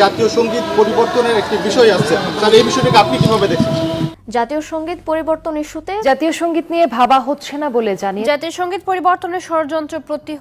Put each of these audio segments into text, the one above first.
জাতীয় সঙ্গীত পরিবর্তনের একটি বিষয় আছে, তাহলে এই বিষয়টাকে আপনি কিভাবে দেখেন? জাতীয় সঙ্গীত পরিবর্তন ইস্যুতে জাতীয় সঙ্গীত নিয়ে ভাবা হচ্ছে না বলে জানিয়ে জাতীয় সঙ্গীত পরিবর্তনের ষড়যন্ত্র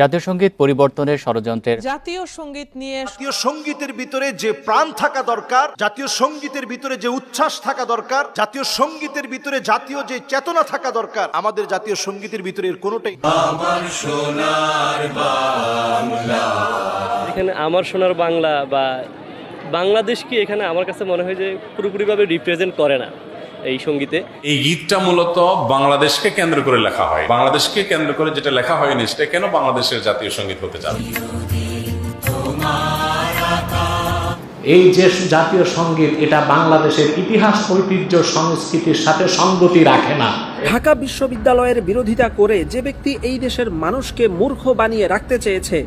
জাতীয় সঙ্গীত পরিবর্তনের ষড়যন্ত্রের জাতীয় সঙ্গীত নিয়ে জাতীয় সঙ্গীতের ভিতরে যে প্রাণ থাকা দরকার, জাতীয় সঙ্গীতের ভিতরে যে উচ্ছ্বাস থাকা দরকার, জাতীয় সঙ্গীতের ভিতরে জাতীয় যে চেতনা থাকা দরকার, আমাদের জাতীয় সঙ্গীতের ভিতরে এর কোনোটাই। এখানে আমার সোনার বাংলা বা বাংলাদেশকে এখানে আমার কাছে মনে হয় যে পুরোপুরিভাবে রিপ্রেজেন্ট করে না এই সঙ্গীতে। এই গীতটা মূলত বাংলাদেশকে কেন্দ্র করে লেখা হয়, বাংলাদেশকে কেন্দ্র করে যেটা লেখা হয়নি সেটা কেন বাংলাদেশের জাতীয় সঙ্গীত হতে যাবে? এই যে জাতীয় সঙ্গীত, এটা বাংলাদেশের ইতিহাস, ঐতিহ্য, সংস্কৃতির সাথে সঙ্গতি রাখে না। ঢাকা বিশ্ববিদ্যালয়ের বিরোধিতা করে যে ব্যক্তি এই দেশের মানুষকে মূর্খ বানিয়ে রাখতে চেয়েছে,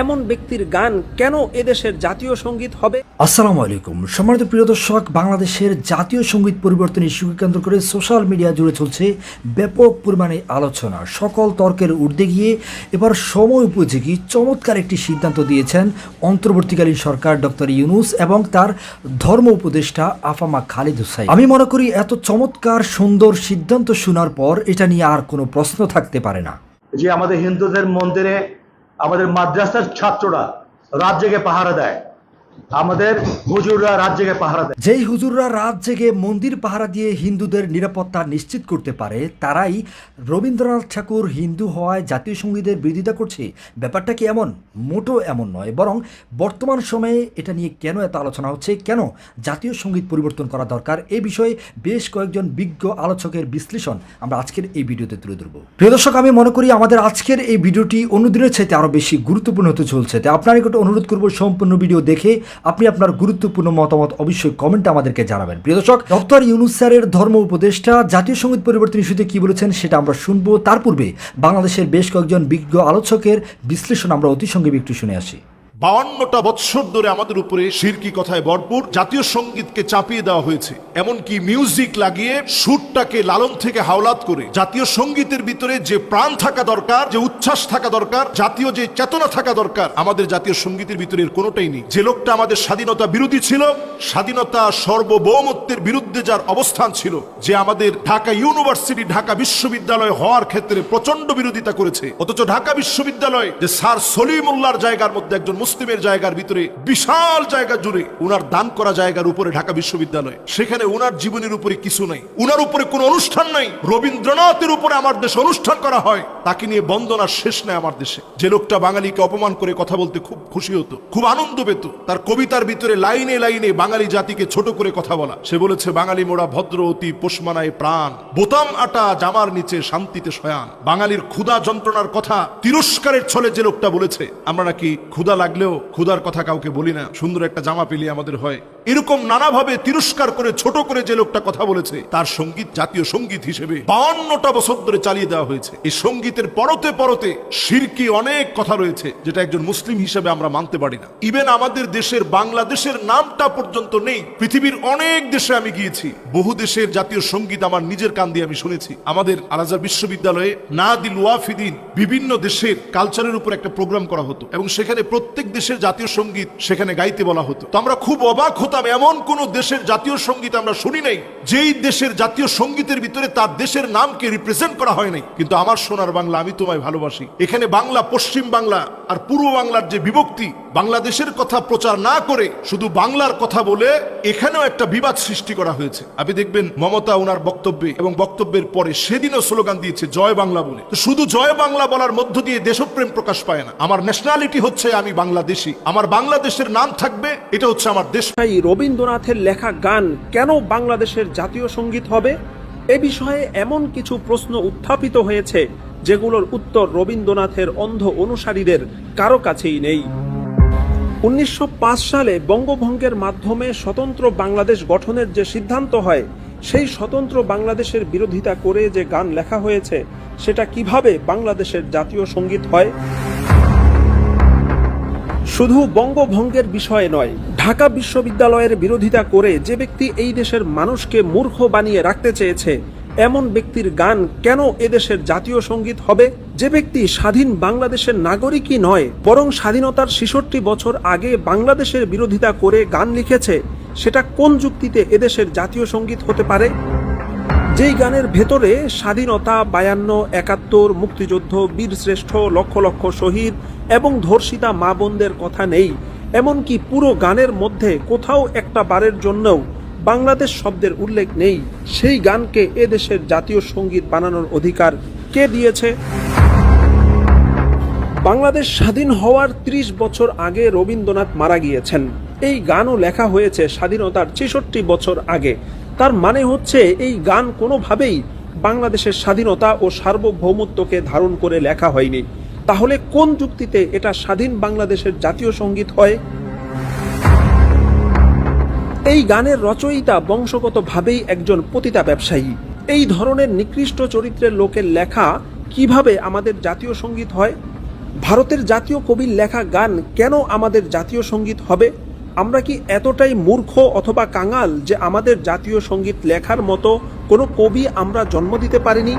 এমন ব্যক্তির গান কেন এদেশের জাতীয় সঙ্গীত হবে? আসসালামু আলাইকুম সম্মানিত প্রিয় দর্শক, বাংলাদেশের জাতীয় সঙ্গীত পরিবর্তন ইস্যুকে কেন্দ্র করে সোশ্যাল মিডিয়া জুড়ে চলছে ব্যাপক পরিমাণে আলোচনা। সকল তর্কের ঊর্ধ্বে গিয়ে এবার সময় উপযোগী চমৎকার একটি সিদ্ধান্ত দিয়েছেন অন্তর্বর্তীকালীন সরকার ডক্টর ইউনূস এবং তার ধর্ম উপদেষ্টা আফামা খালিদ হোসাইন। আমি মনে করি এত চমৎকার সুন্দর সিদ্ধান্ত শোনার পর এটা নিয়ে আর কোনো প্রশ্ন থাকতে পারে না যে আমাদের হিন্দুদের মন্দিরে আমাদের মাদ্রাসার ছাত্ররা রাত জেগে পাহারা দেয়, আমাদের হুজুররা রাত জেগে পাহারা দেয়। যেই হুজুররা রাত জেগে মন্দির পাহারা দিয়ে হিন্দুদের নিরাপত্তা নিশ্চিত করতে পারে, তারাই রবীন্দ্রনাথ ঠাকুর হিন্দু হওয়ায় জাতীয় সঙ্গীতের বিরোধিতা করছে। ব্যাপারটা কি এমন? মোটো এমন নয়, বরং বর্তমান সময়ে এটা নিয়ে কেন এত আলোচনা হচ্ছে, কেন জাতীয় সঙ্গীত পরিবর্তন করা দরকার, এ বিষয়ে বেশ কয়েকজন বিজ্ঞ আলোচকের বিশ্লেষণ আমরা আজকের এই ভিডিওতে তুলে ধরব। প্রিয় দর্শক, আমি মনে করি আমাদের আজকের এই ভিডিওটি অন্যদিনের চাইতে আরও বেশি গুরুত্বপূর্ণ হতে চলছে। তাই আপনার নিকট অনুরোধ করব সম্পূর্ণ ভিডিও দেখে আপনি আপনার গুরুত্বপূর্ণ মতামত অবশ্যই কমেন্টে আমাদেরকে জানাবেন। প্রিয় দর্শক, ডক্টর ইউনূস স্যারের ধর্ম উপদেষ্টা জাতীয় সঙ্গীত পরিবর্তন ইস্যুতে কি বলেছেন সেটা আমরা শুনবো। তার পূর্বে বাংলাদেশের বেশ কয়েকজন বিজ্ঞ আলোচকের বিশ্লেষণ আমরা অতি সংক্ষেপে একটু শুনে আসি। 52টা বৎসর ধরে আমাদের উপরে শিরকি কথায় ভরপুর জাতীয় সঙ্গীতকে চাপিয়ে দেওয়া হয়েছে, এমনকি মিউজিক লাগিয়ে সুরটাকে লালন থেকে হাওলাত করে জাতীয় সঙ্গীতের ভিতরে যে প্রাণ থাকা দরকার, যে উচ্ছ্বাস থাকা দরকার, জাতীয় যে চেতনা থাকা দরকার, আমাদের জাতীয় সঙ্গীতের ভিতরে এর কোনোটাই নেই। যে লোকটা আমাদের স্বাধীনতা বিরোধী ছিল, স্বাধীনতা সার্বভৌমত্বের বিরুদ্ধে যার অবস্থান ছিল, যে আমাদের ঢাকা ইউনিভার্সিটি, ঢাকা বিশ্ববিদ্যালয় হওয়ার ক্ষেত্রে প্রচন্ড বিরোধিতা করেছে, অথচ ঢাকা বিশ্ববিদ্যালয় যে স্যার সলিমুল্লাহর জায়গার মধ্যে একজন মুসলিমের জায়গার ভিতরে বিশাল জায়গা জুড়ে উনার দান করা জায়গার উপরে ঢাকা বিশ্ববিদ্যালয়, সেখানে উনার জীবনের উপরে কিছু নাই, উনার উপরে কোনো অনুষ্ঠান নাই। রবীন্দ্রনাথের উপরে আমার দেশে অনুষ্ঠান করা হয়, তাকে নিয়ে বন্দনার শেষ নাই আমার দেশে। যে লোকটা বাঙালিকে অপমান করে কথা বলতে খুব খুশি হতো, খুব আনন্দ পেত, তার কবিতার ভিতরে লাইনে লাইনে বাঙালি জাতিকে ছোট করে কথা বলা। সে বলেছে, বাঙালি মোড়া ভদ্র অতি পোষমানায় প্রাণ, বোতাম আটা জামার নিচে শান্তিতে শয়ান। বাঙালির ক্ষুধা যন্ত্রণার কথা তিরস্কারের ছলে যে লোকটা বলেছে, আমরা নাকি ক্ষুধা লাগলেও ক্ষুধার কথা কাউকে বলি না, সুন্দর একটা জামা পেলে আমাদের হয়, এরকম নানাভাবে তিরস্কার করে ছোট করে যে লোকটা কথা বলেছে, তার সঙ্গীত জাতীয় সঙ্গীত হিসেবে 52টা বছর ধরে চালিয়ে দেওয়া হয়েছে। এই সঙ্গীতের পরতে পরতে শিরকি অনেক কথা রয়েছে যেটা একজন মুসলিম হিসেবে আমরা মানতে পারি না। ইভেন আমাদের দেশের বাংলাদেশের নামটা পর্যন্ত নেই। পৃথিবীর অনেক দেশে আমি গিয়েছি, বহু দেশের জাতীয় সঙ্গীত আমার নিজের কান দিয়ে আমি শুনেছি। আমাদের আল আজহার বিশ্ববিদ্যালয়ে নাদিল ওয়াফিদিন বিভিন্ন দেশের কালচারের উপর একটা প্রোগ্রাম করা হতো এবং সেখানে প্রত্যেক দেশের জাতীয় সঙ্গীত সেখানে গাইতে বলা হতো। তো আমরা খুব অবাক হতাম, এমন কোন দেশের জাতীয় সঙ্গীত আমরা শুনি নাই যেই দেশের জাতীয় সঙ্গীতের ভিতরে তার দেশের নামকে রিপ্রেজেন্ট করা হয় নাই। কিন্তু আমার সোনার বাংলা, আমি তোমায় ভালোবাসি, এখানে বাংলা, পশ্চিম বাংলা আর পূর্ব বাংলার যে বিভক্তি, বাংলাদেশের কথা প্রচার না করে শুধু বাংলার কথা বলে এখানেও একটা বিবাদ সৃষ্টি করা হয়েছে। আপনি দেখবেন মমতা ওনার বক্তব্যে এবং বক্তব্যের পরে সেদিনও স্লোগান দিয়েছে জয় বাংলা বলে। তো শুধু জয় বাংলা বলার মধ্য দিয়ে দেশপ্রেম প্রকাশ পায় না। আমার ন্যাশনালিটি হচ্ছে আমি বাংলাদেশী, আমার বাংলাদেশের নাম থাকবে, এটা হচ্ছে আমার দেশ। রবীন্দ্রনাথের লেখা গান কেন বাংলাদেশের জাতীয় সঙ্গীত হবে? এ বিষয়ে এমন কিছু প্রশ্ন উত্থাপিত হয়েছে যেগুলোর উত্তর রবীন্দ্রনাথের অন্ধ অনুসারীদের কারো কাছেই নেই। 1905 সালে বঙ্গভঙ্গের মাধ্যমে স্বতন্ত্র বাংলাদেশ গঠনের যে সিদ্ধান্ত হয়, সেই স্বতন্ত্র বাংলাদেশের বিরোধিতা করে যে গান লেখা হয়েছে, সেটা কিভাবে বাংলাদেশের জাতীয় সঙ্গীত হয়? শুধু বঙ্গভঙ্গের বিষয়ে নয়, ঢাকা বিশ্ববিদ্যালয়ের বিরোধিতা করে যে ব্যক্তি এই দেশের মানুষকে মূর্খ বানিয়ে রাখতে চেয়েছে, এমন ব্যক্তির গান কেন এদেশের জাতীয় সঙ্গীত হবে? যে ব্যক্তি স্বাধীন বাংলাদেশের নাগরিকই নয়, বরং স্বাধীনতার ৬৬ বছর আগে বাংলাদেশের বিরোধিতা করে গান লিখেছে, সেটা কোন যুক্তিতে এদেশের জাতীয় সঙ্গীত হতে পারে? যেই গানের ভেতরে স্বাধীনতা, ৫২, ৭১, মুক্তিযুদ্ধ, বীরশ্রেষ্ঠ, লক্ষ লক্ষ শহীদ এবং ধর্ষিতা মা বোনদের কথা নেই, এমনকি পুরো গানের মধ্যে কোথাও একটা বারের জন্যও বাংলাদেশ শব্দের উল্লেখ নেই, সেই গানকে এদেশের জাতীয় সঙ্গীত বানানোর অধিকার কে দিয়েছে? বাংলাদেশ স্বাধীন হওয়ার ৩০ বছর আগে রবীন্দ্রনাথ মারা গিয়েছেন। এই গানও লেখা হয়েছে স্বাধীনতার ৬৬ বছর আগে। তার মানে হচ্ছে এই গান কোনোভাবেই বাংলাদেশের স্বাধীনতা ও সার্বভৌমত্বকে ধারণ করে লেখা হয়নি। তাহলে কোন যুক্তিতে এটা স্বাধীন বাংলাদেশের জাতীয় সঙ্গীত হয়? এই গানের রচয়িতা বংশগতভাবেই একজন পতিতা ব্যবসায়ী। এই ধরনের নিকৃষ্ট চরিত্রের লোকের লেখা কিভাবে আমাদের জাতীয় সঙ্গীত হয়? ভারতের জাতীয় কবির লেখা গান কেন আমাদের জাতীয় সঙ্গীত হবে? আমরা কি এতটাই মূর্খ অথবা কাঙাল যে আমাদের জাতীয় সঙ্গীত লেখার মতো কোনো কবি আমরা জন্ম দিতে পারিনি?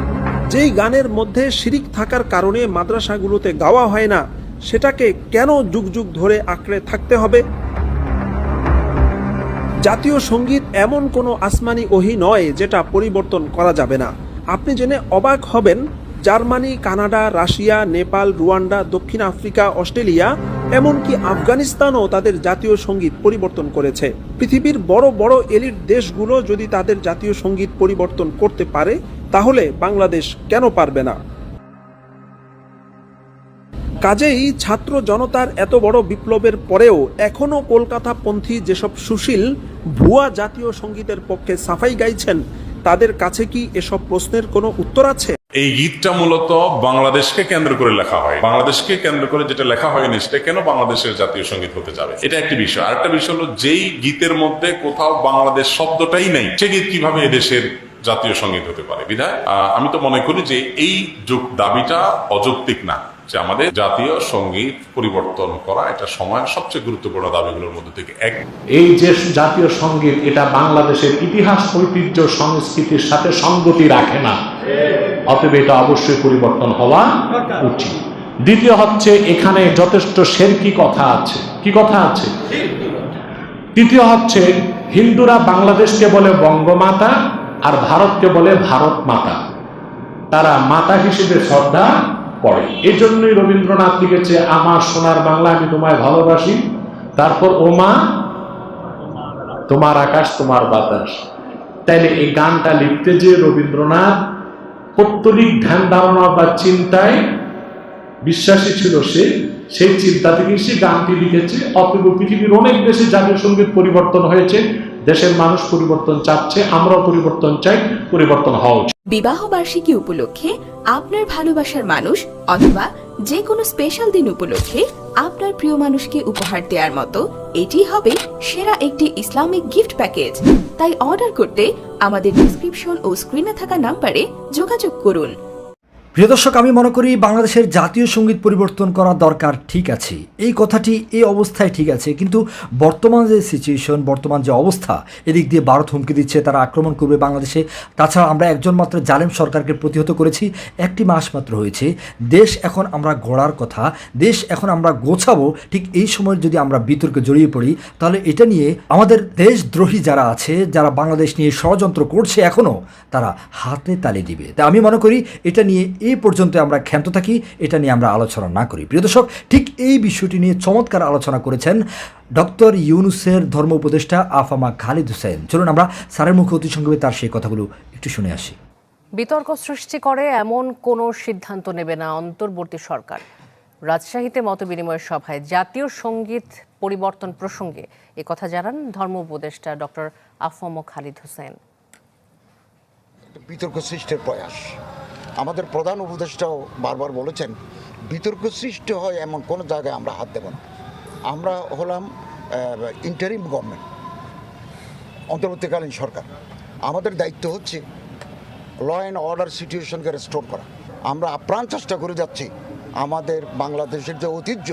যেই গানের মধ্যে শিরিক থাকার কারণে মাদ্রাসাগুলোতে গাওয়া হয় না, সেটাকে কেন যুগ যুগ ধরে আঁকড়ে থাকতে হবে? জাতীয় সঙ্গীত এমন কোনো আসমানি ওহী নয় যেটা পরিবর্তন করা যাবে না। আপনি জেনে অবাক হবেন, Germany, Canada, Russia, Nepal, Rwanda, দক্ষিণ আফ্রিকা, অস্ট্রেলিয়া, এমনকি আফগানিস্তানও তাদের জাতীয় সঙ্গীত পরিবর্তন করেছে। পৃথিবীর বড় বড় এলিট দেশগুলো যদি তাদের জাতীয় সঙ্গীত পরিবর্তন করতে পারে, তাহলে বাংলাদেশ কেন পারবে না? কাজেই ছাত্র জনতার এত বড় বিপ্লবের পরেও এখনও কলকাতাপন্থী যেসব সুশীল ভুয়া জাতীয় সঙ্গীতের পক্ষে সাফাই গাইছেন, তাদের কাছে কি এসব প্রশ্নের কোনো উত্তর আছে? এই গীতটা মূলত বাংলাদেশকে কেন্দ্র করে লেখা হয়। বাংলাদেশকে কেন্দ্র করে যেটা লেখা হয়নি সেটা কেন বাংলাদেশের জাতীয় সঙ্গীত হতে যাবে, এটা একটি বিষয়। আরেকটা বিষয় হলো, যেই গীতের মধ্যে কোথাও বাংলাদেশ শব্দটাই নেই, সে গীত কিভাবে এদেশের জাতীয় সঙ্গীত হতে পারে? বিধায় আমি তো মনে করি যে এই দাবিটা অযৌক্তিক না, যে আমাদের জাতীয় সঙ্গীত পরিবর্তন করা এটা সময়ের সবচেয়ে গুরুত্বপূর্ণ দাবিগুলোর মধ্যে থেকে এক। এই যে জাতীয় সঙ্গীত, এটা বাংলাদেশের ইতিহাস, ঐতিহ্য, সংস্কৃতির সাথে সঙ্গতি রাখে না, অতএব এটা অবশ্যই পরিবর্তন হওয়া উচিত। দ্বিতীয় হচ্ছে, এখানে যথেষ্ট শেরকি কথা আছে। কি কথা আছে? তৃতীয় হচ্ছে, হিন্দুরা বাংলাদেশকে বলে বঙ্গমাতা আর ভারতকে বলে ভারত মাতা। তারা মাতা হিসেবে শ্রদ্ধা করে। এই জন্যই রবীন্দ্রনাথ লিখেছে, আমার সোনার বাংলা আমি তোমায় ভালোবাসি, তারপর ও মা তোমার আকাশ তোমার বাতাস। তাইলে এই গানটা লিখতে যে রবীন্দ্রনাথ পৌত্তলিক ধ্যান ধারণা বা চিন্তায় বিশ্বাসী ছিল, সেই চিন্তা থেকে সে গানটি লিখেছে। অতএব পৃথিবীর অনেক দেশে জাতীয় সঙ্গীত পরিবর্তন হয়েছে, দেশের মানুষ পরিবর্তন চাচ্ছে, আমরাও পরিবর্তন চাই, পরিবর্তন হওয়া উচিত। বিবাহ বার্ষিকী উপলক্ষে আপনার ভালোবাসার মানুষ অথবা যে কোনো স্পেশাল দিন উপলক্ষে আপনার প্রিয় মানুষকে উপহার দেওয়ার মতো এটি হবে সেরা একটি ইসলামিক গিফট প্যাকেজ। তাই অর্ডার করতে আমাদের ডেসক্রিপশন ও স্ক্রিনে থাকা নাম্বারে যোগাযোগ করুন। প্রিয় দর্শক, আমি মনে করি বাংলাদেশের জাতীয় সঙ্গীত পরিবর্তন করা দরকার, ঠিক আছে, এই কথাটি এই অবস্থায় ঠিক আছে, কিন্তু বর্তমান যে সিচুয়েশন, বর্তমান যে অবস্থা, এদিক দিয়ে ভারত হুমকি দিচ্ছে তারা আক্রমণ করবে বাংলাদেশে। তাছাড়া আমরা একজন মাত্র জালেম সরকারকে প্রতিহত করেছি, একটি মাস মাত্র হয়েছে। দেশ এখন আমরা গড়ার কথা, দেশ এখন আমরা গোছাবো। ঠিক এই সময় যদি আমরা বিতর্কে জড়িয়ে পড়ি, তাহলে এটা নিয়ে আমাদের দেশদ্রোহী যারা আছে, যারা বাংলাদেশ নিয়ে ষড়যন্ত্র করছে, এখনও তারা হাতে তালি দিবে। তাই আমি মনে করি এটা নিয়ে এই পর্যন্ত আমরা ক্ষান্ত থাকি, এটা নিয়ে আমরা আলোচনা না করি। প্রিয় দর্শক, ঠিক এই বিষয়টি নিয়ে চমৎকার আলোচনা করেছেন ডক্টর ইউনূসের ধর্ম উপদেষ্টা আফামা খালিদ হোসেন। চলুন আমরা স্যারের মুখে অতি সংক্ষেপে তার সেই কথাগুলো একটু শুনে আসি। বিতর্ক সৃষ্টি করে এমন কোনো সিদ্ধান্ত নেবে না অন্তর্বর্তী সরকার। রাজশাহীতে মতবিনিময় সভায় জাতীয় সঙ্গীত পরিবর্তন প্রসঙ্গে কথা জানান ধর্ম উপদেষ্টা ডক্টর আফামা খালিদ হোসেন। বিতর্ক সৃষ্টির প্রয়াস, আমাদের প্রধান উপদেষ্টাও বারবার বলেছেন, বিতর্ক সৃষ্টি হয় এমন কোনো জায়গায় আমরা হাত দেব না। আমরা হলাম ইন্টারিম গভর্নমেন্ট, অন্তর্বর্তীকালীন সরকার। আমাদের দায়িত্ব হচ্ছে ল অ্যান্ড অর্ডার সিচুয়েশনকে রেস্টোর করা। আমরা আপ্রাণ চেষ্টা করে যাচ্ছি আমাদের বাংলাদেশের যে ঐতিহ্য,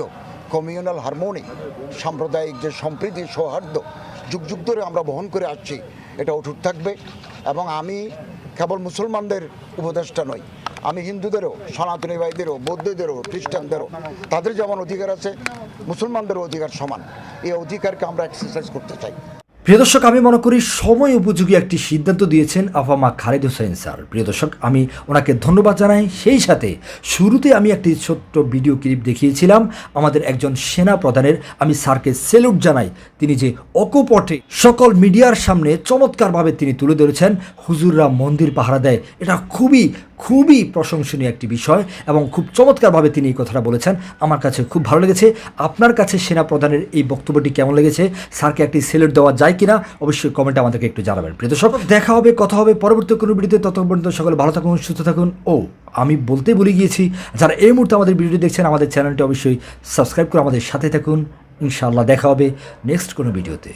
কমিউনাল হারমোনি, সাম্প্রদায়িক যে সম্প্রীতি, সৌহার্দ্য যুগ যুগ ধরে আমরা বহন করে আসছি, এটা অটুট থাকবে। এবং আমি কেবল মুসলমানদের উপদেষ্টা নই, আমি হিন্দুদেরও, সনাতনী ভাইদেরও, বৌদ্ধদেরও, খ্রিস্টানদেরও তাদের যেমন অধিকার আছে মুসলমানদেরও অধিকার সমান। এই অধিকারকে আমরা এক্সারসাইজ করতে চাই। প্রিয় দর্শক, আমি মনে করি সময় উপযোগী একটি সিদ্ধান্ত দিয়েছেন আফামা খালেদ হোসেন স্যার। প্রিয় দর্শক, আমি ওনাকে ধন্যবাদ জানাই। সেই সাথে শুরুতে আমি একটি ছোট্ট ভিডিও ক্লিপ দেখিয়েছিলাম আমাদের একজন সেনা প্রধানের। আমি স্যারকে স্যালুট জানাই। তিনি যে অকপটে সকল মিডিয়ার সামনে চমৎকারভাবে তিনি তুলে ধরেছেন হুজুররা মন্দির পাহারা দেয়, এটা খুবই খুবই প্রশংসনীয় একটি বিষয় এবং খুব চমৎকারভাবে তিনি এই কথাটা বলেছেন। আমার কাছে খুব ভালো লেগেছে। আপনার কাছে সেনা প্রধানের এই বক্তব্যটি কেমন লেগেছে? স্যারকে একটি স্যালুট দেওয়া যায় কিনা অবশ্যই কমেন্টে আমাদেরকে একটু জানাবেন। প্রিয় দর্শক, দেখা হবে, কথা হবে পরবর্তী কোনো ভিডিওতে। ততক্ষণ পর্যন্ত সকলে ভালো থাকুন, সুস্থ থাকুন। ও আমি বলতে ভুলে গিয়েছি, যারা এই মুহূর্তে আমাদের ভিডিওটি দেখছেন আমাদের চ্যানেলটি অবশ্যই সাবস্ক্রাইব করে আমাদের সাথে থাকুন। ইনশাআল্লাহ দেখা হবে নেক্সট কোনো ভিডিওতে।